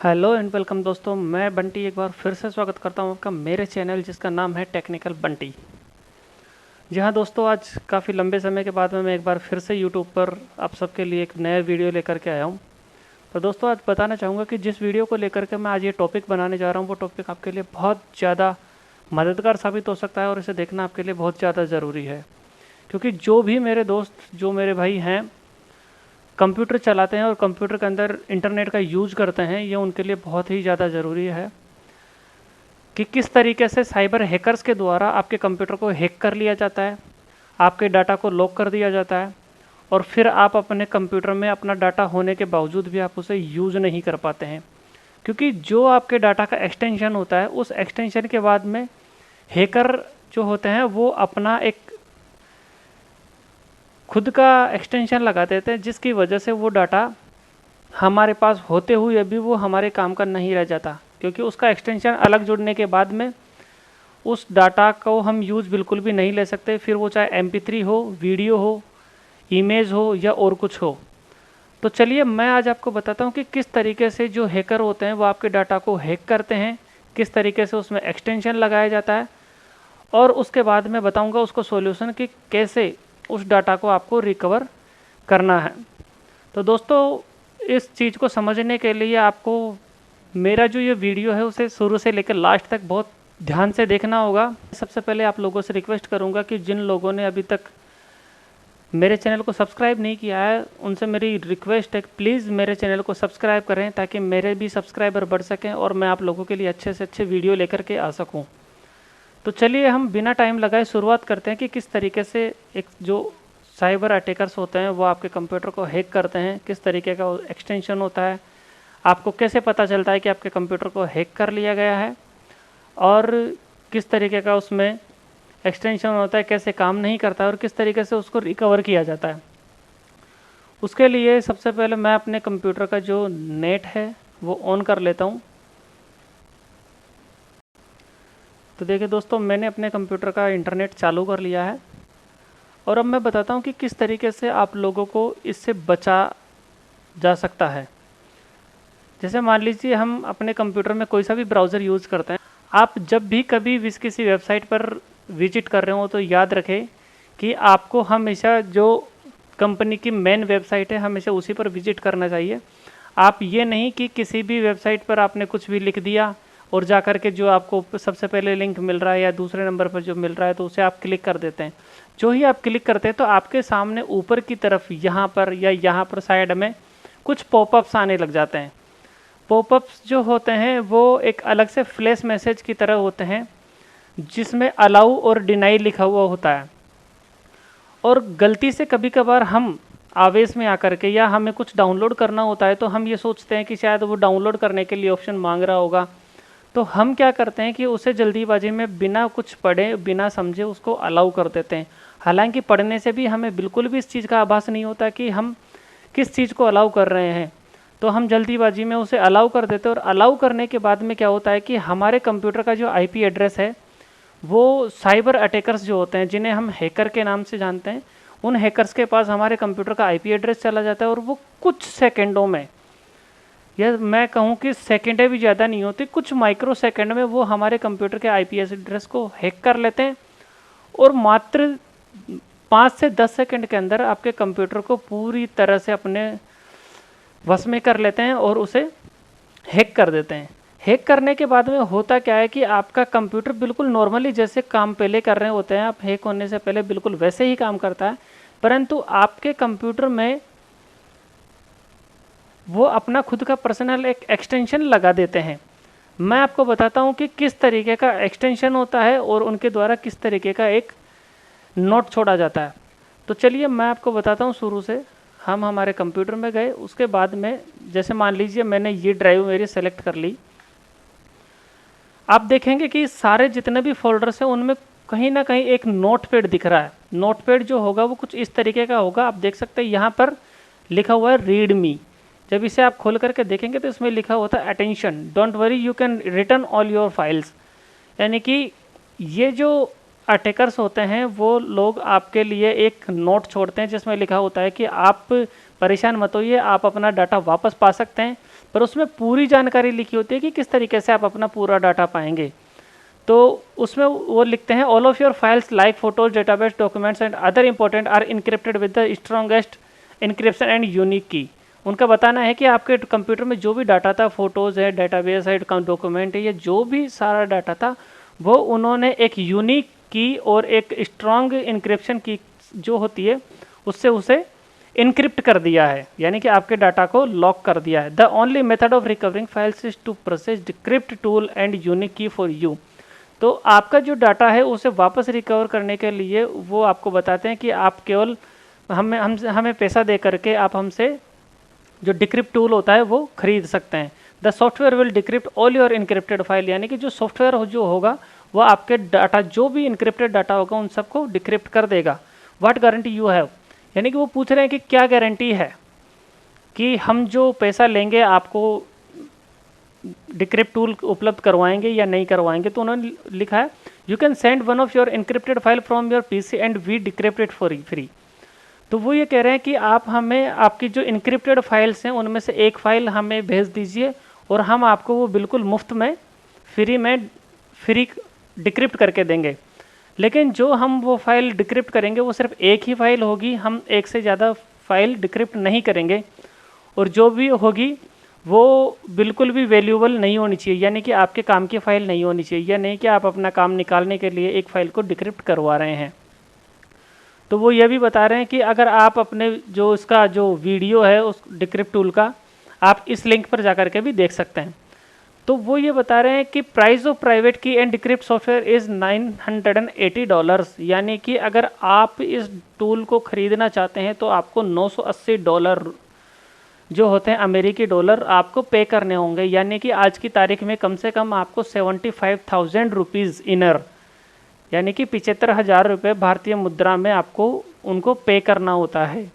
Hello and welcome दोस्तों, मैं बंटी एक बार फिर से स्वागत करता हूं आपका मेरे चैनल जिसका नाम है टेक्निकल बंटी। जी हाँ दोस्तों, आज काफ़ी लंबे समय के बाद में मैं एक बार फिर से यूट्यूब पर आप सबके लिए एक नया वीडियो लेकर के आया हूं। तो दोस्तों आज बताना चाहूँगा कि जिस वीडियो को लेकर के मैं आज ये टॉपिक बनाने जा रहा हूँ वो टॉपिक आपके लिए बहुत ज़्यादा मददगार साबित हो सकता है और इसे देखना आपके लिए बहुत ज़्यादा ज़रूरी है। क्योंकि जो भी मेरे दोस्त, जो मेरे भाई हैं, कंप्यूटर चलाते हैं और कंप्यूटर के अंदर इंटरनेट का यूज़ करते हैं, ये उनके लिए बहुत ही ज़्यादा ज़रूरी है कि किस तरीके से साइबर हैकर्स के द्वारा आपके कंप्यूटर को हैक कर लिया जाता है, आपके डाटा को लॉक कर दिया जाता है और फिर आप अपने कंप्यूटर में अपना डाटा होने के बावजूद भी आप उसे यूज़ नहीं कर पाते हैं। क्योंकि जो आपके डाटा का एक्सटेंशन होता है, उस एक्सटेंशन के बाद में हैकर जो होते हैं वो अपना एक खुद का एक्सटेंशन लगा देते हैं, जिसकी वजह से वो डाटा हमारे पास होते हुए भी वो हमारे काम का नहीं रह जाता। क्योंकि उसका एक्सटेंशन अलग जुड़ने के बाद में उस डाटा को हम यूज़ बिल्कुल भी नहीं ले सकते, फिर वो चाहे MP3 हो, वीडियो हो, इमेज हो या और कुछ हो। तो चलिए मैं आज आपको बताता हूँ कि किस तरीके से जो हैकर होते हैं वो आपके डाटा को हैक करते हैं, किस तरीके से उसमें एक्सटेंशन लगाया जाता है और उसके बाद मैं बताऊँगा उसको सॉल्यूशन कि कैसे उस डाटा को आपको रिकवर करना है। तो दोस्तों इस चीज़ को समझने के लिए आपको मेरा जो ये वीडियो है उसे शुरू से लेकर लास्ट तक बहुत ध्यान से देखना होगा। सबसे पहले आप लोगों से रिक्वेस्ट करूंगा कि जिन लोगों ने अभी तक मेरे चैनल को सब्सक्राइब नहीं किया है उनसे मेरी रिक्वेस्ट है कि प्लीज़ मेरे चैनल को सब्सक्राइब करें ताकि मेरे भी सब्सक्राइबर बढ़ सकें और मैं आप लोगों के लिए अच्छे से अच्छे वीडियो लेकर के आ सकूँ। तो चलिए हम बिना टाइम लगाए शुरुआत करते हैं कि किस तरीके से एक जो साइबर अटैकर्स होते हैं वो आपके कंप्यूटर को हैक करते हैं, किस तरीके का एक्सटेंशन होता है, आपको कैसे पता चलता है कि आपके कंप्यूटर को हैक कर लिया गया है और किस तरीके का उसमें एक्सटेंशन होता है, कैसे काम नहीं करता है और किस तरीके से उसको रिकवर किया जाता है। उसके लिए सबसे पहले मैं अपने कंप्यूटर का जो नेट है वो ऑन कर लेता हूँ। तो देखिए दोस्तों, मैंने अपने कंप्यूटर का इंटरनेट चालू कर लिया है और अब मैं बताता हूँ कि किस तरीके से आप लोगों को इससे बचा जा सकता है। जैसे मान लीजिए हम अपने कंप्यूटर में कोई सा भी ब्राउज़र यूज़ करते हैं, आप जब भी कभी किसी वेबसाइट पर विजिट कर रहे हो तो याद रखें कि आपको हमेशा जो कंपनी की मेन वेबसाइट है हमेशा उसी पर विजिट करना चाहिए। आप ये नहीं कि किसी भी वेबसाइट पर आपने कुछ भी लिख दिया और जा कर के जो आपको सबसे पहले लिंक मिल रहा है या दूसरे नंबर पर जो मिल रहा है तो उसे आप क्लिक कर देते हैं। जो ही आप क्लिक करते हैं तो आपके सामने ऊपर की तरफ यहाँ पर या यहाँ पर साइड में कुछ पॉपअप्स आने लग जाते हैं। पॉपअप्स जो होते हैं वो एक अलग से फ्लैश मैसेज की तरह होते हैं जिसमें अलाउ और डिनाई लिखा हुआ होता है। और गलती से कभी कभार हम आवेश में आकर के या हमें कुछ डाउनलोड करना होता है तो हम ये सोचते हैं कि शायद वो डाउनलोड करने के लिए ऑप्शन मांग रहा होगा, तो हम क्या करते हैं कि उसे जल्दीबाजी में बिना कुछ पढ़े बिना समझे उसको अलाउ कर देते हैं। हालांकि पढ़ने से भी हमें बिल्कुल भी इस चीज़ का आभास नहीं होता कि हम किस चीज़ को अलाउ कर रहे हैं, तो हम जल्दीबाजी में उसे अलाउ कर देते हैं। और अलाउ करने के बाद में क्या होता है कि हमारे कंप्यूटर का जो IP एड्रेस है वो साइबर अटैकर्स जो होते हैं, जिन्हें हम हैकर के नाम से जानते हैं, उन हैकर्स के पास हमारे कंप्यूटर का IP एड्रेस चला जाता है और वो कुछ सेकेंडों में, यह मैं कहूँ कि सेकेंडें भी ज़्यादा नहीं होती, कुछ माइक्रो सेकेंड में वो हमारे कंप्यूटर के IP एड्रेस को हैक कर लेते हैं और मात्र 5 से 10 सेकंड के अंदर आपके कंप्यूटर को पूरी तरह से अपने वश में कर लेते हैं और उसे हैक कर देते हैं। हैक करने के बाद में होता क्या है कि आपका कंप्यूटर बिल्कुल नॉर्मली जैसे काम पहले कर रहे होते हैं, आप हैक होने से पहले बिल्कुल वैसे ही काम करता है, परंतु आपके कंप्यूटर में वो अपना खुद का पर्सनल एक एक्सटेंशन लगा देते हैं। मैं आपको बताता हूँ कि किस तरीके का एक्सटेंशन होता है और उनके द्वारा किस तरीके का एक नोट छोड़ा जाता है। तो चलिए मैं आपको बताता हूँ शुरू से। हम हमारे कंप्यूटर में गए, उसके बाद में जैसे मान लीजिए मैंने ये ड्राइव मेरी सेलेक्ट कर ली। आप देखेंगे कि सारे जितने भी फोल्डर्स हैं उनमें कहीं ना कहीं एक नोटपैड दिख रहा है। नोटपैड जो होगा वो कुछ इस तरीके का होगा। आप देख सकते हैं यहाँ पर लिखा हुआ है रीड मी। जब इसे आप खोल करके देखेंगे तो इसमें लिखा होता है attention, don't worry you can return all your files. यानी कि ये जो अटैकर्स होते हैं वो लोग आपके लिए एक नोट छोड़ते हैं जिसमें लिखा होता है कि आप परेशान मत होइए, आप अपना डाटा वापस पा सकते हैं, पर उसमें पूरी जानकारी लिखी होती है कि किस तरीके से आप अपना पूरा डाटा पाएंगे। तो उसमें वो लिखते हैं all of your files like photos, databases, documents and other important are encrypted with the strongest encryption and unique key. उनका बताना है कि आपके कंप्यूटर में जो भी डाटा था, फोटोज़ है, डेटाबेस है, डॉक्यूमेंट है, या जो भी सारा डाटा था, वो उन्होंने एक यूनिक की और एक स्ट्रॉन्ग इनक्रिप्शन की जो होती है उससे उसे इनक्रिप्ट कर दिया है, यानी कि आपके डाटा को लॉक कर दिया है। The only method of recovering files is to process decrypt tool and unique key for you. तो आपका जो डाटा है उसे वापस रिकवर करने के लिए वो आपको बताते हैं कि आप केवल हमें पैसा दे करके आप हमसे जो डिक्रिप्ट टूल होता है वो खरीद सकते हैं। The software will decrypt all your encrypted file, यानी कि जो सॉफ्टवेयर जो होगा वो आपके डाटा, जो भी इनक्रिप्टेड डाटा होगा उन सबको डिक्रिप्ट कर देगा। व्हाट गारंटी यू हैव, यानी कि वो पूछ रहे हैं कि क्या गारंटी है कि हम जो पैसा लेंगे आपको डिक्रिप्ट टूल उपलब्ध करवाएंगे या नहीं करवाएंगे। तो उन्होंने लिखा है you can send one of your encrypted file from your PC and we decrypt it for free. तो वो ये कह रहे हैं कि आप हमें आपकी जो इनक्रिप्टेड फाइल्स हैं उनमें से एक फ़ाइल हमें भेज दीजिए और हम आपको वो बिल्कुल मुफ्त में फ्री डिक्रिप्ट करके देंगे। लेकिन जो हम वो फाइल डिक्रिप्ट करेंगे वो सिर्फ एक ही फाइल होगी, हम एक से ज़्यादा फाइल डिक्रिप्ट नहीं करेंगे, और जो भी होगी वो बिल्कुल भी वैल्यूएबल नहीं होनी चाहिए, यानी कि आपके काम की फ़ाइल नहीं होनी चाहिए, या नहीं कि आप अपना काम निकालने के लिए एक फ़ाइल को डिक्रिप्ट करवा रहे हैं। तो वो ये भी बता रहे हैं कि अगर आप अपने जो इसका जो वीडियो है उस डिक्रिप्ट टूल का, आप इस लिंक पर जाकर के भी देख सकते हैं। तो वो ये बता रहे हैं कि प्राइस ऑफ प्राइवेट की एंड डिक्रिप्ट सॉफ्टवेयर इज़ $980, यानी कि अगर आप इस टूल को ख़रीदना चाहते हैं तो आपको $980 जो होते हैं अमेरिकी डॉलर आपको पे करने होंगे, यानी कि आज की तारीख में कम से कम आपको 75,000 रुपीज़ इनर, यानी कि 75,000 रुपये भारतीय मुद्रा में आपको उनको पे करना होता है।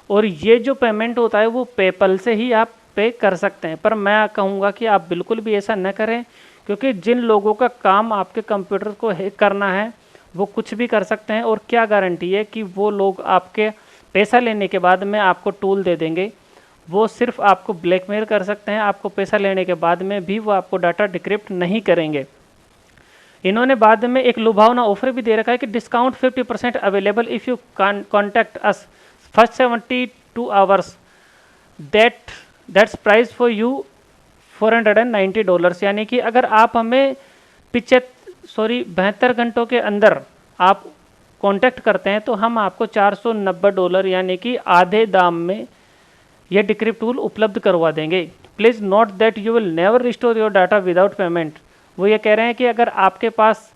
और ये जो पेमेंट होता है वो पेपल से ही आप पे कर सकते हैं। पर मैं कहूँगा कि आप बिल्कुल भी ऐसा न करें, क्योंकि जिन लोगों का काम आपके कंप्यूटर को हैक करना है वो कुछ भी कर सकते हैं, और क्या गारंटी है कि वो लोग आपके पैसा लेने के बाद में आपको टूल दे देंगे। वो सिर्फ आपको ब्लैकमेल कर सकते हैं, आपको पैसा लेने के बाद में भी वो आपको डाटा डिक्रिप्ट नहीं करेंगे। इन्होंने बाद में एक लुभावना ऑफर भी दे रखा है कि discount 50% available if you contact us first 72 hours, that's price for you $490, यानी कि अगर आप हमें 72 घंटों के अंदर आप कांटेक्ट करते हैं तो हम आपको $490 यानी कि आधे दाम में यह डिक्रिप्ट टूल उपलब्ध करवा देंगे। Please note that you will never restore your data without payment. वो ये कह रहे हैं कि अगर आपके पास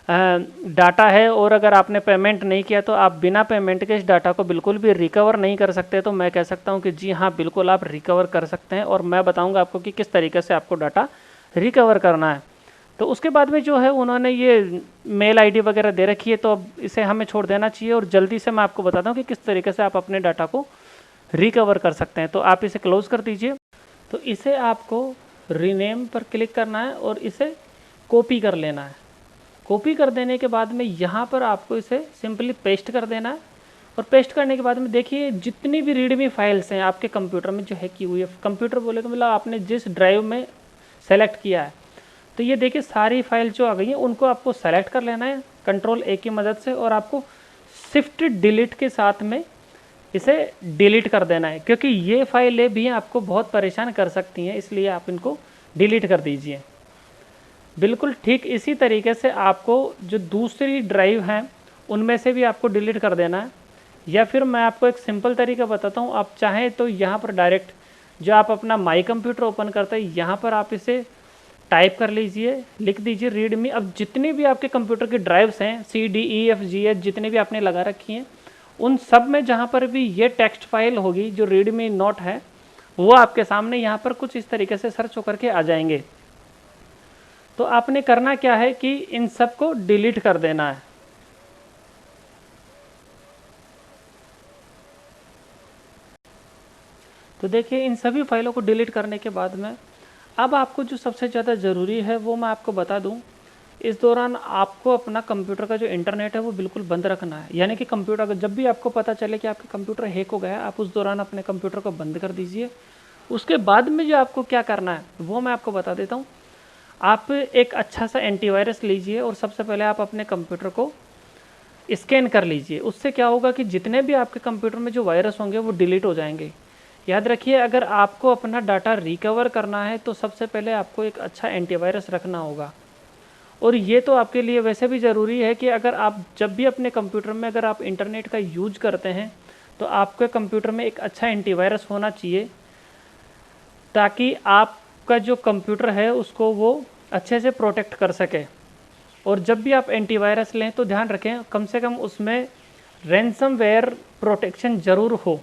डाटा है और अगर आपने पेमेंट नहीं किया तो आप बिना पेमेंट के इस डाटा को बिल्कुल भी रिकवर नहीं कर सकते। तो मैं कह सकता हूं कि जी हाँ, बिल्कुल आप रिकवर कर सकते हैं, और मैं बताऊंगा आपको कि किस तरीके से आपको डाटा रिकवर करना है। तो उसके बाद में जो है उन्होंने ये मेल आईडी वगैरह दे रखी है, तो अब इसे हमें छोड़ देना चाहिए, और जल्दी से मैं आपको बताता हूँ कि किस तरीके से आप अपने डाटा को रिकवर कर सकते हैं। तो आप इसे क्लोज कर दीजिए। तो इसे आपको रीनेम पर क्लिक करना है और इसे कॉपी कर लेना है। कॉपी कर देने के बाद में यहाँ पर आपको इसे सिंपली पेस्ट कर देना है, और पेस्ट करने के बाद में देखिए जितनी भी रीडमी फाइल्स हैं आपके कंप्यूटर में जो हैक की हुई है, कंप्यूटर बोले तो मतलब आपने जिस ड्राइव में सेलेक्ट किया है, तो ये देखिए सारी फाइल जो आ गई है उनको आपको सेलेक्ट कर लेना है कंट्रोल A की मदद से, और आपको शिफ्ट डिलीट के साथ में इसे डिलीट कर देना है, क्योंकि ये फाइलें भी आपको बहुत परेशान कर सकती हैं, इसलिए आप इनको डिलीट कर दीजिए। बिल्कुल ठीक इसी तरीके से आपको जो दूसरी ड्राइव हैं उनमें से भी आपको डिलीट कर देना है, या फिर मैं आपको एक सिंपल तरीका बताता हूँ। आप चाहें तो यहाँ पर डायरेक्ट जो आप अपना माई कंप्यूटर ओपन करते हैं यहाँ पर आप इसे टाइप कर लीजिए, लिख दीजिए रीडमी। अब जितनी भी आपके कंप्यूटर की ड्राइव्स हैं CDEFGH जितने भी आपने लगा रखी हैं, उन सब में जहाँ पर भी ये टेक्स्ट फाइल होगी जो रीडमी नोट है, वो आपके सामने यहाँ पर कुछ इस तरीके से सर्च होकर के आ जाएंगे। तो आपने करना क्या है कि इन सब को डिलीट कर देना है। तो देखिए इन सभी फाइलों को डिलीट करने के बाद में अब आपको जो सबसे ज़्यादा ज़रूरी है वो मैं आपको बता दूं। इस दौरान आपको अपना कंप्यूटर का जो इंटरनेट है वो बिल्कुल बंद रखना है, यानी कि कंप्यूटर का जब भी आपको पता चले कि आपका कंप्यूटर हैक हो गया, आप उस दौरान अपने कंप्यूटर को बंद कर दीजिए उसके बाद में जो आपको क्या करना है वो मैं आपको बता देता हूँ। आप एक अच्छा सा एंटीवायरस लीजिए और सबसे पहले आप अपने कंप्यूटर को स्कैन कर लीजिए। उससे क्या होगा कि जितने भी आपके कंप्यूटर में जो वायरस होंगे वो डिलीट हो जाएंगे। याद रखिए, अगर आपको अपना डाटा रिकवर करना है तो सबसे पहले आपको एक अच्छा एंटीवायरस रखना होगा। और ये तो आपके लिए वैसे भी ज़रूरी है कि अगर आप जब भी अपने कंप्यूटर में अगर आप इंटरनेट का यूज करते हैं तो आपके कंप्यूटर में एक अच्छा एंटीवायरस होना चाहिए, ताकि आपका जो कंप्यूटर है उसको वो अच्छे से प्रोटेक्ट कर सके। और जब भी आप एंटीवायरस लें तो ध्यान रखें कम से कम उसमें रैंसमवेयर प्रोटेक्शन ज़रूर हो।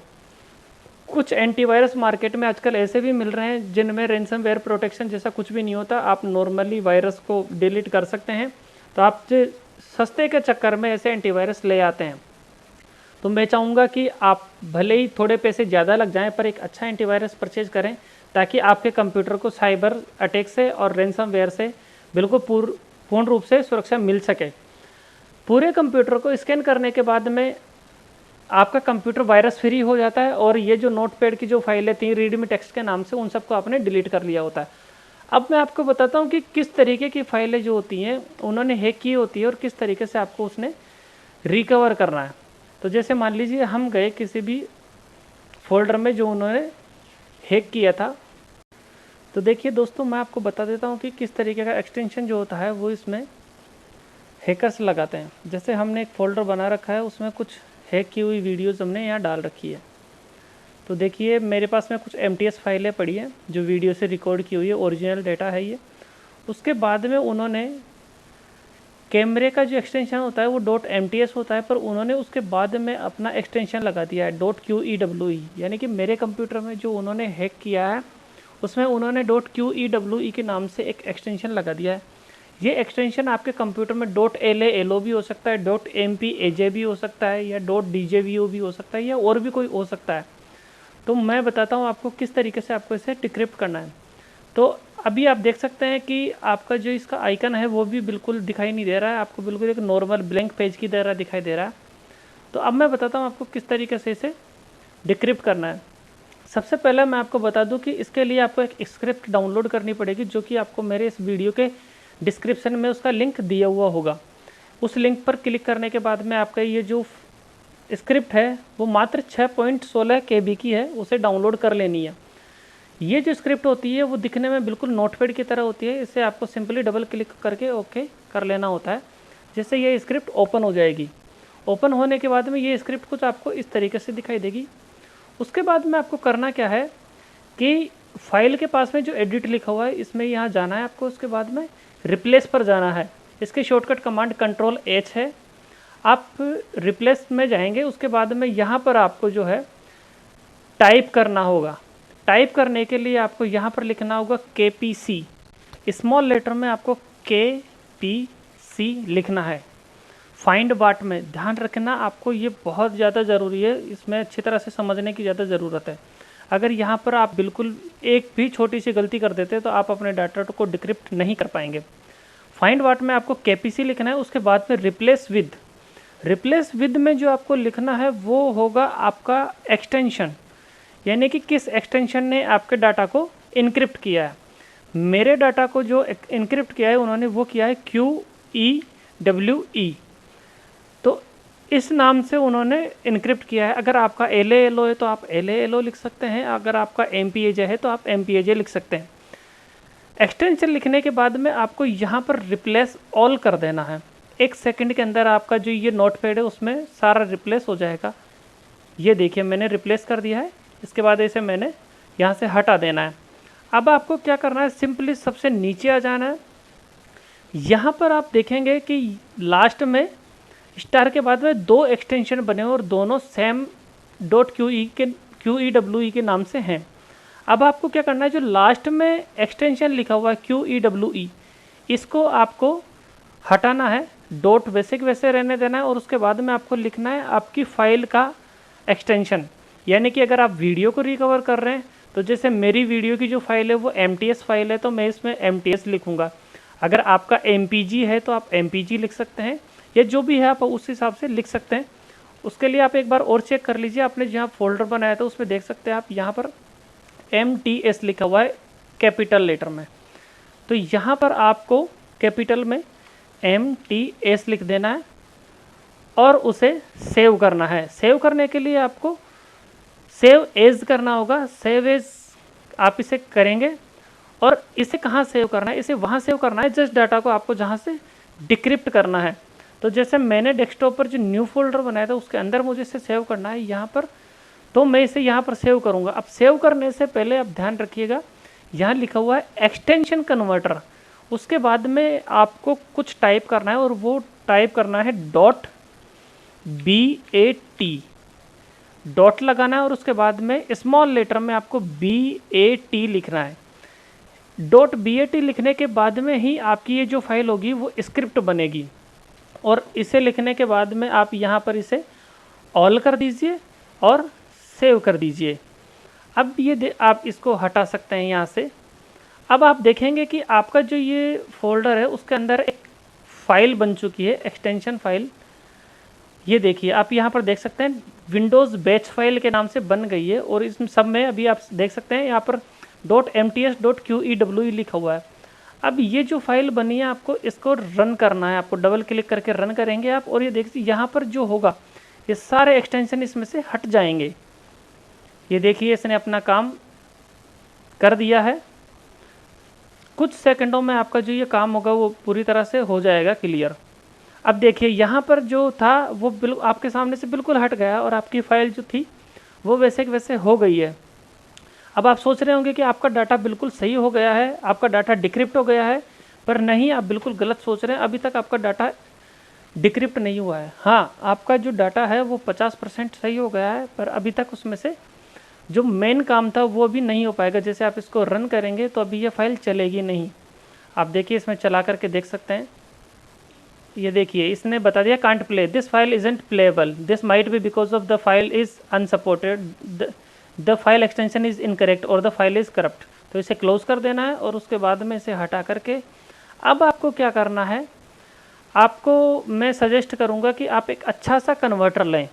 कुछ एंटीवायरस मार्केट में आजकल ऐसे भी मिल रहे हैं जिनमें रैंसमवेयर प्रोटेक्शन जैसा कुछ भी नहीं होता, आप नॉर्मली वायरस को डिलीट कर सकते हैं। तो आप जो सस्ते के चक्कर में ऐसे एंटीवायरस ले आते हैं, तो मैं चाहूँगा कि आप भले ही थोड़े पैसे ज़्यादा लग जाएं पर एक अच्छा एंटीवायरस परचेज करें, ताकि आपके कंप्यूटर को साइबर अटैक से और रैंसमवेयर से बिल्कुल पूर्ण रूप से सुरक्षा मिल सके। पूरे कंप्यूटर को स्कैन करने के बाद में आपका कंप्यूटर वायरस फ्री हो जाता है और ये जो नोटपैड की जो फाइलें थी रीडमी टेक्स्ट के नाम से, उन सबको आपने डिलीट कर लिया होता है। अब मैं आपको बताता हूँ कि किस तरीके की फाइलें जो होती हैं उन्होंने हैक की होती है और किस तरीके से आपको उसने रिकवर करना है। तो जैसे मान लीजिए हम गए किसी भी फोल्डर में जो उन्होंने हैक किया था, तो देखिए दोस्तों मैं आपको बता देता हूँ कि किस तरीके का एक्सटेंशन जो होता है वो इसमें हैकर्स लगाते हैं। जैसे हमने एक फ़ोल्डर बना रखा है, उसमें कुछ हैक की हुई वीडियोज़ हमने यहाँ डाल रखी है। तो देखिए मेरे पास में कुछ MTS फाइलें पड़ी हैं जो वीडियो से रिकॉर्ड की हुई है, ओरिजिनल डेटा है ये। उसके बाद में उन्होंने कैमरे का जो एक्सटेंशन होता है वो .mts होता है, पर उन्होंने उसके बाद में अपना एक्सटेंशन लगा दिया है .qewe, यानी कि मेरे कंप्यूटर में जो उन्होंने हैक किया है उसमें उन्होंने .qewe के नाम से एक एक्सटेंशन लगा दिया है। ये एक्सटेंशन आपके कंप्यूटर में .lalo भी हो सकता है, .mpaj भी हो सकता है, या .djvo भी हो सकता है, या और भी कोई हो सकता है। तो मैं बताता हूँ आपको किस तरीके से आपको इसे डिक्रिप्ट करना है। तो अभी आप देख सकते हैं कि आपका जो इसका आइकन है वो भी बिल्कुल दिखाई नहीं दे रहा है, आपको बिल्कुल एक नॉर्मल ब्लैंक पेज की तरह दिखाई दे रहा है। तो अब मैं बताता हूँ आपको किस तरीके से इसे डिक्रिप्ट करना है। सबसे पहले मैं आपको बता दूं कि इसके लिए आपको एक स्क्रिप्ट डाउनलोड करनी पड़ेगी, जो कि आपको मेरे इस वीडियो के डिस्क्रिप्शन में उसका लिंक दिया हुआ होगा। उस लिंक पर क्लिक करने के बाद में आपका ये जो स्क्रिप्ट है वो मात्र 6.16 KB की है, उसे डाउनलोड कर लेनी है। ये जो स्क्रिप्ट होती है वो दिखने में बिल्कुल नोटपैड की तरह होती है, इसे आपको सिंपली डबल क्लिक करके ओके कर लेना होता है, जिससे ये स्क्रिप्ट ओपन हो जाएगी। ओपन होने के बाद में ये स्क्रिप्ट कुछ आपको इस तरीके से दिखाई देगी। उसके बाद में आपको करना क्या है कि फाइल के पास में जो एडिट लिखा हुआ है इसमें यहाँ जाना है आपको। उसके बाद में रिप्लेस पर जाना है, इसके शॉर्टकट कमांड Ctrl+H है। आप रिप्लेस में जाएंगे, उसके बाद में यहाँ पर आपको जो है टाइप करना होगा। टाइप करने के लिए आपको यहाँ पर लिखना होगा KPC, स्मॉल लेटर में आपको KPC लिखना है। फाइंड वाट में ध्यान रखना, आपको ये बहुत ज़्यादा ज़रूरी है, इसमें अच्छी तरह से समझने की ज़्यादा ज़रूरत है। अगर यहाँ पर आप बिल्कुल एक भी छोटी सी गलती कर देते तो आप अपने डाटा को डिक्रिप्ट नहीं कर पाएंगे। फाइंड वाट में आपको KPC लिखना है। उसके बाद में रिप्लेस विद में जो आपको लिखना है वो होगा आपका एक्सटेंशन, यानी कि किस एक्सटेंशन ने आपके डाटा को इनक्रिप्ट किया है। मेरे डाटा को जो इनक्रिप्ट किया है उन्होंने वो किया है QEWE, तो इस नाम से उन्होंने इनक्रिप्ट किया है। अगर आपका LALO है तो आप LALO लिख सकते हैं, अगर आपका MPAJ है तो आप MPAJ लिख सकते हैं। एक्सटेंशन लिखने के बाद में आपको यहाँ पर रिप्लेस ऑल कर देना है। 1 सेकंड के अंदर आपका जो ये नोटपैड है उसमें सारा रिप्लेस हो जाएगा। ये देखिए मैंने रिप्लेस कर दिया है। इसके बाद इसे मैंने यहाँ से हटा देना है। अब आपको क्या करना है, सिंपली सबसे नीचे आ जाना है। यहाँ पर आप देखेंगे कि लास्ट में स्टार के बाद में 2 एक्सटेंशन बने और दोनों सेम QEWE के नाम से हैं। अब आपको क्या करना है, जो लास्ट में एक्सटेंशन लिखा हुआ है QEWE, इसको आपको हटाना है, डॉट वैसे के वैसे रहने देना है, और उसके बाद में आपको लिखना है आपकी फाइल का एक्सटेंशन। यानी कि अगर आप वीडियो को रिकवर कर रहे हैं तो जैसे मेरी वीडियो की जो फाइल है वो MTS फाइल है तो मैं इसमें MTS लिखूंगा। अगर आपका MPG है तो आप MPG लिख सकते हैं, या जो भी है आप उस हिसाब से लिख सकते हैं। उसके लिए आप एक बार और चेक कर लीजिए, आपने जहाँ फोल्डर बनाया था उसमें देख सकते हैं आप यहाँ पर .mts लिखा हुआ है कैपिटल लेटर में। तो यहाँ पर आपको कैपिटल में mts लिख देना है और उसे सेव करना है। सेव करने के लिए आपको सेव एज करना होगा। सेव एज आप इसे करेंगे और इसे कहाँ सेव करना है, इसे वहाँ सेव करना है जस्ट डाटा को आपको जहाँ से डिक्रिप्ट करना है। तो जैसे मैंने डेस्कटॉप पर जो न्यू फोल्डर बनाया था उसके अंदर मुझे इसे सेव करना है यहाँ पर, तो मैं इसे यहाँ पर सेव करूँगा। अब सेव करने से पहले आप ध्यान रखिएगा, यहाँ लिखा हुआ है एक्सटेंशन कन्वर्टर। उसके बाद में आपको कुछ टाइप करना है और वो टाइप करना है .bat, डॉट लगाना है और उसके बाद में स्मॉल लेटर में आपको BAT लिखना है। .bat लिखने के बाद में ही आपकी ये जो फाइल होगी वो स्क्रिप्ट बनेगी और इसे लिखने के बाद में आप यहाँ पर इसे ऑल कर दीजिए और सेव कर दीजिए। अब ये आप इसको हटा सकते हैं यहाँ से। अब आप देखेंगे कि आपका जो ये फोल्डर है उसके अंदर एक फ़ाइल बन चुकी है, एक्सटेंशन फाइल। ये देखिए, आप यहाँ पर देख सकते हैं विंडोज़ बैच फाइल के नाम से बन गई है और इस सब में अभी आप देख सकते हैं यहाँ पर .mts.qewe लिखा हुआ है। अब ये जो फाइल बनी है आपको इसको रन करना है, आपको डबल क्लिक करके रन करेंगे आप और ये देखिए यहाँ पर जो होगा ये सारे एक्सटेंशन इसमें से हट जाएंगे। ये देखिए इसने अपना काम कर दिया है। कुछ सेकंडों में आपका जो ये काम होगा वो पूरी तरह से हो जाएगा क्लियर। अब देखिए यहाँ पर जो था वो बिल्कुल आपके सामने से बिल्कुल हट गया और आपकी फ़ाइल जो थी वो वैसे के वैसे हो गई है। अब आप सोच रहे होंगे कि आपका डाटा बिल्कुल सही हो गया है, आपका डाटा डिक्रिप्ट हो गया है, पर नहीं, आप बिल्कुल गलत सोच रहे हैं। अभी तक आपका डाटा डिक्रिप्ट नहीं हुआ है। हाँ, आपका जो डाटा है वो 50% सही हो गया है, पर अभी तक उसमें से जो मेन काम था वो अभी नहीं हो पाएगा। जैसे आप इसको रन करेंगे तो अभी ये फाइल चलेगी नहीं। आप देखिए इसमें चला करके देख सकते हैं। ये देखिए इसने बता दिया can't play, this file isn't playable, this might be because of the file is unsupported, the file extension is incorrect और द फाइल इज़ करप्ट। तो इसे क्लोज कर देना है और उसके बाद में इसे हटा करके अब आपको क्या करना है, आपको मैं सजेस्ट करूँगा कि आप एक अच्छा सा कन्वर्टर लें।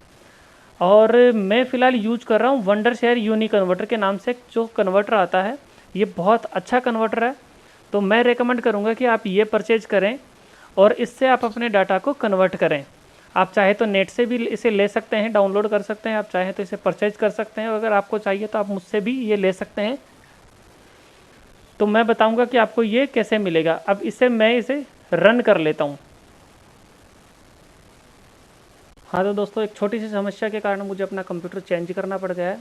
और मैं फ़िलहाल यूज कर रहा हूँ वंडरशेयर यूनी कन्वर्टर के नाम से जो कन्वर्टर आता है। ये बहुत अच्छा कन्वर्टर है, तो मैं रेकमेंड करूँगा कि आप ये परचेज करें और इससे आप अपने डाटा को कन्वर्ट करें। आप चाहे तो नेट से भी इसे ले सकते हैं, डाउनलोड कर सकते हैं, आप चाहे तो इसे परचेज कर सकते हैं। अगर आपको चाहिए तो आप मुझसे भी ये ले सकते हैं। तो मैं बताऊंगा कि आपको ये कैसे मिलेगा। अब मैं इसे रन कर लेता हूँ। हाँ तो दोस्तों, एक छोटी सी समस्या के कारण मुझे अपना कंप्यूटर चेंज करना पड़ गया है,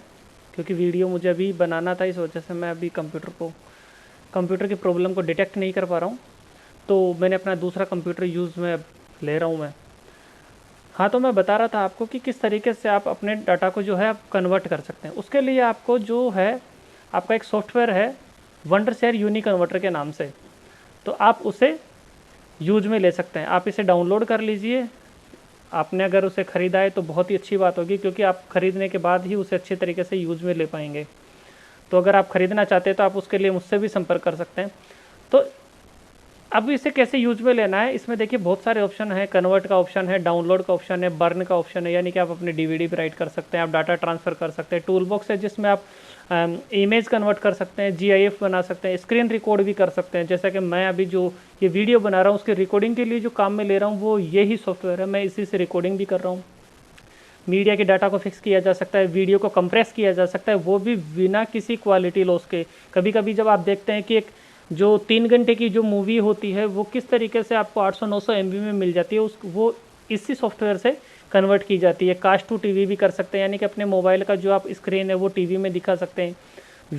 क्योंकि वीडियो मुझे अभी बनाना था। इस वजह से मैं अभी कंप्यूटर की प्रॉब्लम को डिटेक्ट नहीं कर पा रहा हूँ, तो मैंने अपना दूसरा कंप्यूटर यूज़ में ले रहा हूँ मैं। हाँ, तो मैं बता रहा था आपको कि किस तरीके से आप अपने डाटा को जो है आप कन्वर्ट कर सकते हैं। उसके लिए आपको जो है, आपका एक सॉफ्टवेयर है वंडरशेयर यूनी कन्वर्टर के नाम से, तो आप उसे यूज में ले सकते हैं। आप इसे डाउनलोड कर लीजिए। आपने अगर उसे ख़रीदा है तो बहुत ही अच्छी बात होगी, क्योंकि आप ख़रीदने के बाद ही उसे अच्छे तरीके से यूज में ले पाएंगे। तो अगर आप ख़रीदना चाहते हैं तो आप उसके लिए मुझसे भी संपर्क कर सकते हैं। तो अब इसे कैसे यूज में लेना है, इसमें देखिए बहुत सारे ऑप्शन हैं। कन्वर्ट का ऑप्शन है, डाउनलोड का ऑप्शन है, बर्न का ऑप्शन है, यानी कि आप अपने डीवीडी पे राइट कर सकते हैं, आप डाटा ट्रांसफ़र कर सकते हैं। टूल बॉक्स है जिसमें आप इमेज कन्वर्ट कर सकते हैं, GIF बना सकते हैं, स्क्रीन रिकॉर्ड भी कर सकते हैं। जैसा कि मैं अभी जो ये वीडियो बना रहा हूँ उसकी रिकॉर्डिंग के लिए जो काम में ले रहा हूँ वो यही सॉफ्टवेयर है, मैं इसी से रिकॉर्डिंग भी कर रहा हूँ। मीडिया के डाटा को फिक्स किया जा सकता है, वीडियो को कंप्रेस किया जा सकता है, वो भी बिना किसी क्वालिटी लॉस के। कभी कभी जब आप देखते हैं कि एक जो 3 घंटे की जो मूवी होती है वो किस तरीके से आपको 800-900 MB में मिल जाती है, वो इसी सॉफ्टवेयर से कन्वर्ट की जाती है। कास्ट टू टीवी भी कर सकते हैं, यानी कि अपने मोबाइल का जो आप स्क्रीन है वो टीवी में दिखा सकते हैं।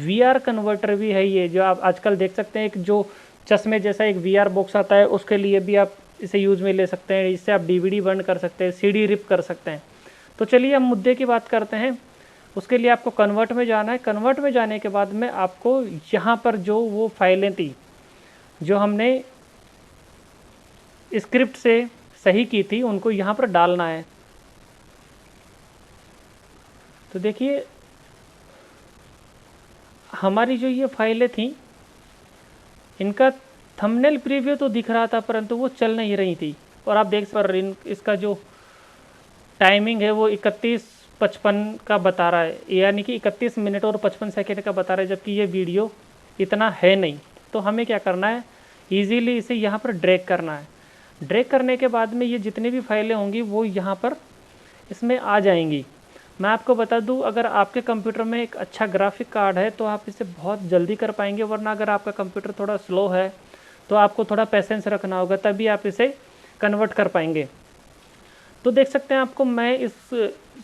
VR कन्वर्टर भी है ये, जो आप आजकल देख सकते हैं, एक जो चश्मे जैसा एक VR बॉक्स आता है, उसके लिए भी आप इसे यूज में ले सकते हैं। इससे आप DVD बर्न कर सकते हैं, CD रिप कर सकते हैं। तो चलिए हम मुद्दे की बात करते हैं। उसके लिए आपको कन्वर्ट में जाना है। कन्वर्ट में जाने के बाद में आपको यहाँ पर जो वो फाइलें थी जो हमने स्क्रिप्ट से सही की थी उनको यहाँ पर डालना है। तो देखिए हमारी जो ये फाइलें थी इनका थंबनेल प्रीव्यू तो दिख रहा था, परंतु वो चल नहीं रही थी। और आप देख पर इसका जो टाइमिंग है वो 31 31:55 का बता रहा है, यानी कि 31 मिनट और 55 सेकेंड का बता रहा है, जबकि ये वीडियो इतना है नहीं। तो हमें क्या करना है, ईजीली इसे यहाँ पर ड्रैग करना है। ड्रैग करने के बाद में ये जितनी भी फाइलें होंगी वो यहाँ पर इसमें आ जाएंगी। मैं आपको बता दूं, अगर आपके कंप्यूटर में एक अच्छा ग्राफिक कार्ड है तो आप इसे बहुत जल्दी कर पाएंगे, वरना अगर आपका कंप्यूटर थोड़ा स्लो है तो आपको थोड़ा पेशेंस रखना होगा, तभी आप इसे कन्वर्ट कर पाएंगे। तो देख सकते हैं, आपको मैं इस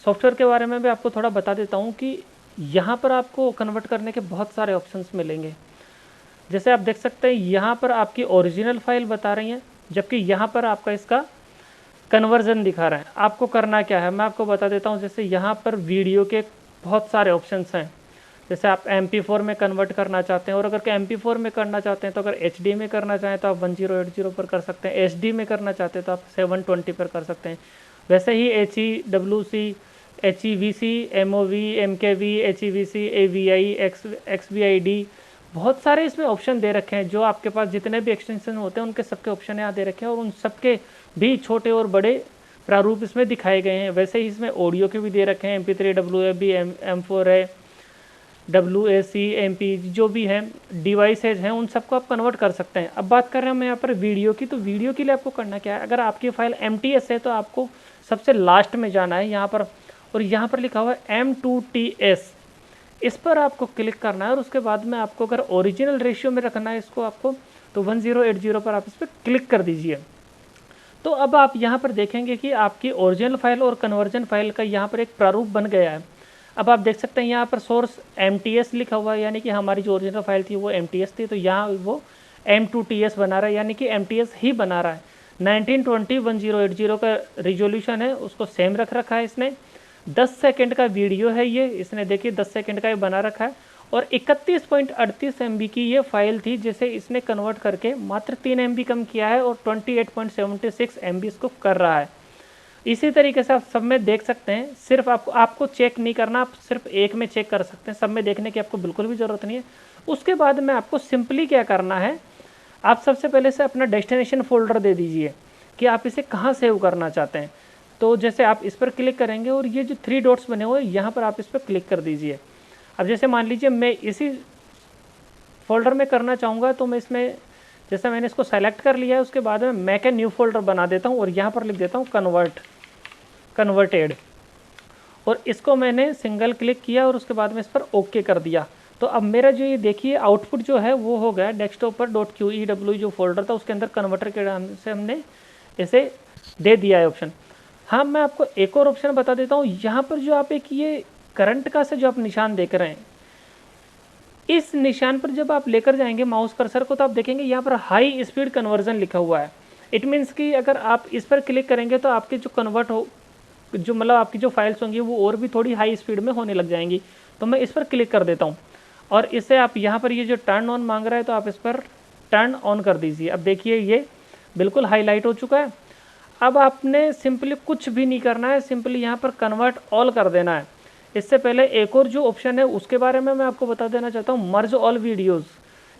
सॉफ्टवेयर के बारे में भी आपको थोड़ा बता देता हूँ कि यहाँ पर आपको कन्वर्ट करने के बहुत सारे ऑप्शंस मिलेंगे। जैसे आप देख सकते हैं, यहाँ पर आपकी ओरिजिनल फाइल बता रही हैं, जबकि यहाँ पर आपका इसका कन्वर्जन दिखा रहा है। आपको करना क्या है मैं आपको बता देता हूँ। जैसे यहाँ पर वीडियो के बहुत सारे ऑप्शंस हैं। जैसे आप MP4 में कन्वर्ट करना चाहते हैं, और अगर MP4 में करना चाहते हैं तो अगर HD में करना चाहें तो आप 1080 पर कर सकते हैं, HD में करना चाहते हैं तो आप 720 पर कर सकते हैं। वैसे ही HEWC, HEVC, MOV, MKV, HEVC, AVI, XVID, बहुत सारे इसमें ऑप्शन दे रखे हैं। जो आपके पास जितने भी एक्सटेंशन होते हैं उनके सबके ऑप्शन यहाँ दे रखे हैं, और उन सबके भी छोटे और बड़े प्रारूप इसमें दिखाए गए हैं। वैसे ही इसमें ऑडियो के भी दे रखे हैं, MP3, WAV, M4 है, WAC, MP, जो भी हैं डिवाइसेज हैं उन सबको आप कन्वर्ट कर सकते हैं। अब बात कर रहे हैं हम यहाँ पर वीडियो की, तो वीडियो के लिए आपको करना क्या है, अगर आपकी फाइल MTS है तो आपको सबसे लास्ट में जाना है यहाँ पर, और यहाँ पर लिखा हुआ है M2TS, इस पर आपको क्लिक करना है। और उसके बाद में आपको अगर ओरिजिनल रेशियो में रखना है इसको आपको, तो 1080 पर आप इस पर क्लिक कर दीजिए। तो अब आप यहाँ पर देखेंगे कि आपकी ओरिजिनल फाइल और कन्वर्जन फाइल का यहाँ पर एक प्रारूप बन गया है। अब आप देख सकते हैं यहाँ पर सोर्स MTS लिखा हुआ है, यानी कि हमारी जो ओरिजिनल फाइल थी वो MTS थी, तो यहाँ वो M2TS बना रहा है, यानी कि MTS ही बना रहा है। 1920 1080 का रिजोल्यूशन है, उसको सेम रख रखा है इसने। 10 सेकंड का वीडियो है ये, इसने देखिए 10 सेकंड का ये बना रखा है, और 31.38 MB की ये फाइल थी, जिसे इसने कन्वर्ट करके मात्र 3 MB कम किया है और 28.76 MB इसको कर रहा है। इसी तरीके से आप सब में देख सकते हैं। सिर्फ आपको चेक नहीं करना, आप सिर्फ एक में चेक कर सकते हैं, सब में देखने की आपको बिल्कुल भी ज़रूरत नहीं है। उसके बाद में आपको सिंपली क्या करना है, आप सबसे पहले से अपना डेस्टिनेशन फोल्डर दे दीजिए कि आप इसे कहाँ सेव करना चाहते हैं। तो जैसे आप इस पर क्लिक करेंगे और ये जो 3 डॉट्स बने हुए हैं यहाँ पर आप इस पर क्लिक कर दीजिए। अब जैसे मान लीजिए मैं इसी फोल्डर में करना चाहूँगा, तो मैं इसमें जैसे मैंने इसको सेलेक्ट कर लिया है, उसके बाद में मैं क्या न्यू फोल्डर बना देता हूँ और यहाँ पर लिख देता हूँ कन्वर्टेड, और इसको मैंने सिंगल क्लिक किया और उसके बाद में इस पर ओके कर दिया। तो अब मेरा जो ये देखिए आउटपुट जो है वो हो गया डेस्कटॉप पर .qew जो फोल्डर था उसके अंदर कन्वर्टर के नाम से हमने इसे दे दिया है ऑप्शन। हाँ, मैं आपको एक और ऑप्शन बता देता हूँ। यहाँ पर जो आप एक ये करंट का से जो आप निशान देख रहे हैं, इस निशान पर जब आप लेकर जाएंगे माउस कर्सर को, तो आप देखेंगे यहाँ पर हाई स्पीड कन्वर्जन लिखा हुआ है। इट मीन्स कि अगर आप इस पर क्लिक करेंगे तो आपके जो कन्वर्ट हो, जो मतलब आपकी जो फाइल्स होंगी वो और भी थोड़ी हाई स्पीड में होने लग जाएंगी। तो मैं इस पर क्लिक कर देता हूँ, और इससे आप यहाँ पर ये जो टर्न ऑन मांग रहा है तो आप इस पर टर्न ऑन कर दीजिए। अब देखिए ये बिल्कुल हाईलाइट हो चुका है। अब आपने सिंपली कुछ भी नहीं करना है, सिंपली यहाँ पर कन्वर्ट ऑल कर देना है। इससे पहले एक और जो ऑप्शन है उसके बारे में मैं आपको बता देना चाहता हूँ, मर्ज ऑल वीडियोज़,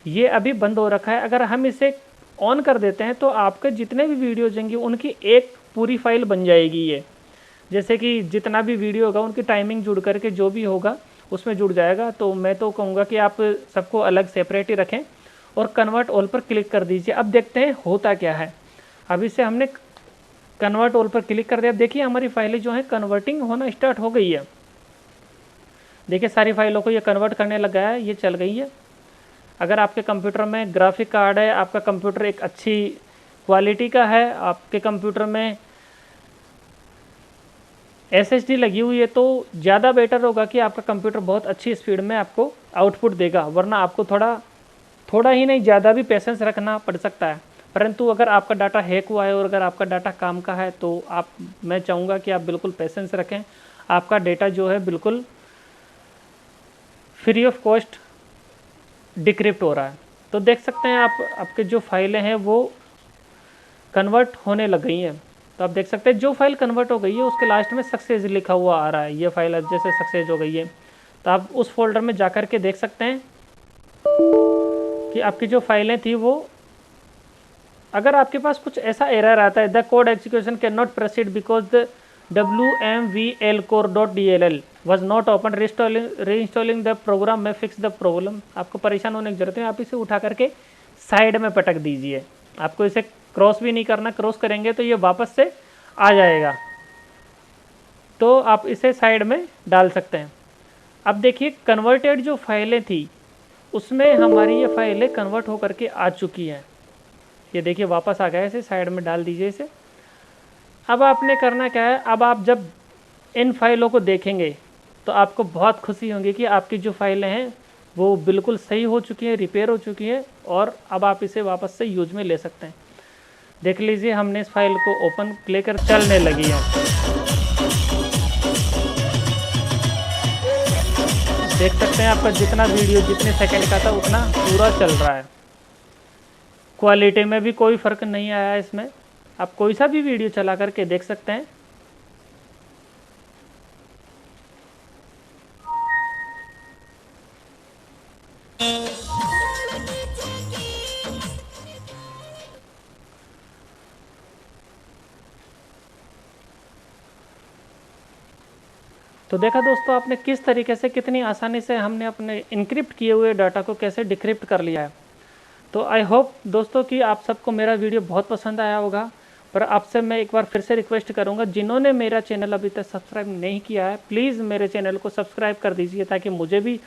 ये अभी बंद हो रखा है। अगर हम इसे ऑन कर देते हैं तो आपके जितने भी वीडियोज होंगे उनकी एक पूरी फाइल बन जाएगी। ये जैसे कि जितना भी वीडियो होगा उनकी टाइमिंग जुड़ करके जो भी होगा उसमें जुड़ जाएगा। तो मैं तो कहूँगा कि आप सबको अलग सेपरेट ही रखें और कन्वर्ट ऑल पर क्लिक कर दीजिए। अब देखते हैं होता क्या है। अब इसे हमने कन्वर्ट ऑल पर क्लिक कर दिया। अब देखिए हमारी फाइलें जो हैं कन्वर्टिंग होना स्टार्ट हो गई है। देखिए सारी फाइलों को ये कन्वर्ट करने लगा है, ये चल गई है। अगर आपके कंप्यूटर में ग्राफिक कार्ड है, आपका कंप्यूटर एक अच्छी क्वालिटी का है, आपके कंप्यूटर में SSD लगी हुई है, तो ज़्यादा बेटर होगा कि आपका कंप्यूटर बहुत अच्छी स्पीड में आपको आउटपुट देगा, वरना आपको थोड़ा ही नहीं ज़्यादा भी पेशेंस रखना पड़ सकता है। परंतु अगर आपका डाटा हैक हुआ है और अगर आपका डाटा काम का है तो मैं चाहूँगा कि आप बिल्कुल पेशेंस रखें। आपका डेटा जो है बिल्कुल फ्री ऑफ कॉस्ट डिक्रिप्ट हो रहा है। तो देख सकते हैं आप, आपके जो फाइलें हैं वो कन्वर्ट होने लग गई हैं। तो आप देख सकते हैं जो फाइल कन्वर्ट हो गई है उसके लास्ट में सक्सेस लिखा हुआ आ रहा है। ये फाइल अब जैसे सक्सेस हो गई है, तो आप उस फोल्डर में जाकर के देख सकते हैं कि आपकी जो फाइलें थी वो, अगर आपके पास कुछ ऐसा एरर आता है, the code execution can not proceed because the wmvlcore.dll was not open, reinstalling the program में fix the problem। आपको परेशान होने की जरूरत है, आप इसे उठा करके साइड में पटक दीजिए। आपको इसे क्रॉस भी नहीं करना, क्रॉस करेंगे तो ये वापस से आ जाएगा, तो आप इसे साइड में डाल सकते हैं। अब देखिए कन्वर्टेड जो फाइलें थी उसमें हमारी ये फाइलें कन्वर्ट होकर के आ चुकी हैं। ये देखिए वापस आ गया, इसे साइड में डाल दीजिए इसे। अब आपने करना क्या है, अब आप जब इन फाइलों को देखेंगे तो आपको बहुत खुशी होगी कि आपकी जो फाइलें हैं वो बिल्कुल सही हो चुकी हैं, रिपेयर हो चुकी हैं, और अब आप इसे वापस से यूज में ले सकते हैं। देख लीजिए हमने इस फाइल को ओपन लेकर चलने लगी है। देख सकते हैं आपका जितना वीडियो जितने सेकंड का था उतना पूरा चल रहा है। क्वालिटी में भी कोई फ़र्क नहीं आया है इसमें। आप कोई सा भी वीडियो चला करके देख सकते हैं। तो देखा दोस्तों आपने किस तरीके से, कितनी आसानी से हमने अपने इनक्रिप्ट किए हुए डाटा को कैसे डिक्रिप्ट कर लिया है। तो आई होप दोस्तों कि आप सबको मेरा वीडियो बहुत पसंद आया होगा। पर आपसे मैं एक बार फिर से रिक्वेस्ट करूंगा, जिन्होंने मेरा चैनल अभी तक सब्सक्राइब नहीं किया है प्लीज़ मेरे चैनल को सब्सक्राइब कर दीजिए, ताकि मुझे भी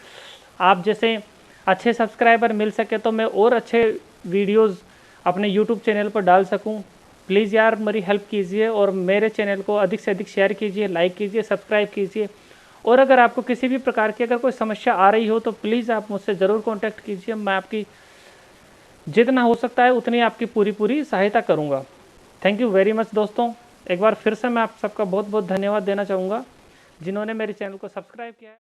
आप जैसे अच्छे सब्सक्राइबर मिल सके, तो मैं और अच्छे वीडियोज़ अपने यूट्यूब चैनल पर डाल सकूँ। प्लीज़ यार मेरी हेल्प कीजिए और मेरे चैनल को अधिक से अधिक शेयर कीजिए, लाइक कीजिए, सब्सक्राइब कीजिए। और अगर आपको किसी भी प्रकार की अगर कोई समस्या आ रही हो तो प्लीज़ आप मुझसे ज़रूर कॉन्टैक्ट कीजिए। मैं आपकी जितना हो सकता है उतनी आपकी पूरी सहायता करूँगा। थैंक यू वेरी मच दोस्तों। एक बार फिर से मैं आप सबका बहुत बहुत धन्यवाद देना चाहूँगा जिन्होंने मेरे चैनल को सब्सक्राइब किया है।